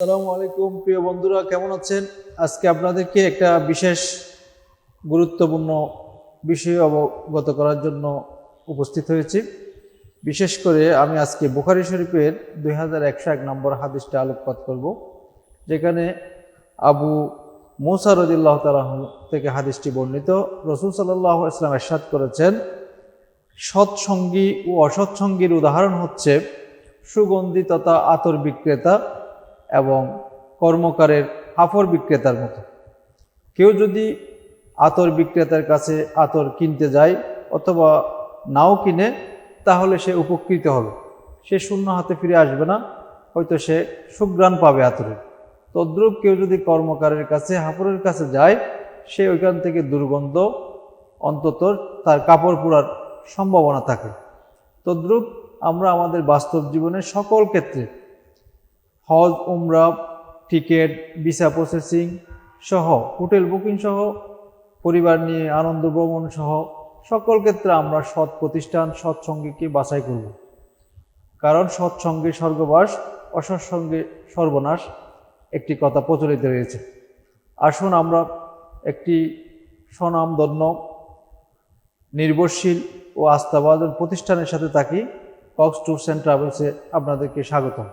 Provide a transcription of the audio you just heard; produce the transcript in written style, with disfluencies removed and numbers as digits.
আসসালামু আলাইকুম প্রিয় বন্ধুরা, কেমন আছেন? আজকে আপনাদেরকে একটা বিশেষ গুরুত্বপূর্ণ বিষয় অবগত করার জন্য উপস্থিত হয়েছি। বিশেষ করে আমি আজকে বুখারী শরীফের 2101 নম্বর হাদিসটা আলোকপাত করব, যেখানে আবু মুসা রাদিয়াল্লাহু তাআলা থেকে হাদিসটি বর্ণিত। রাসূল সাল্লাল্লাহু আলাইহি ওয়াসাল্লাম ইরশাদ করেছেন, সৎসঙ্গী ও অসৎসঙ্গীর উদাহরণ হচ্ছে সুগন্ধি তথা আতর বিক্রেতা এবং কর্মকারের হাফর বিক্রেতার মতো। কেউ যদি আতর বিক্রেতার কাছে আতর কিনতে যায় অথবা নাও কিনে, তাহলে সে উপকৃত হবে। সে শূন্য হাতে ফিরে আসবে না, হয়তো সে সুঘ্রাণ পাবে আতরের। তদ্রূপ কেউ যদি কর্মকারের কাছে হাফরের কাছে যায়, সে ওইখান থেকে দুর্গন্ধ, অন্তত তার কাপড় পোড়ার সম্ভাবনা থাকে। তদ্রূপ আমরা আমাদের বাস্তব জীবনের সকল ক্ষেত্রে হজ, উমরা, টিকিট, ভিসা প্রসেসিং সহ, হোটেল বুকিং সহ, পরিবার নিয়ে আনন্দ ভ্রমণ সহ সকল ক্ষেত্রে আমরা সৎ প্রতিষ্ঠান, সৎসঙ্গীকে বাছাই করব। কারণ সৎসঙ্গে স্বর্গবাস, অসৎসঙ্গে সর্বনাশ একটি কথা প্রচলিত রয়েছে। আসুন আমরা একটি স্বনামধন্য, নির্ভরশীল ও আস্থাভাজন প্রতিষ্ঠানের সাথে থাকি। কক্স ট্যুরস অ্যান্ড ট্রাভেলসে আপনাদেরকে স্বাগতম।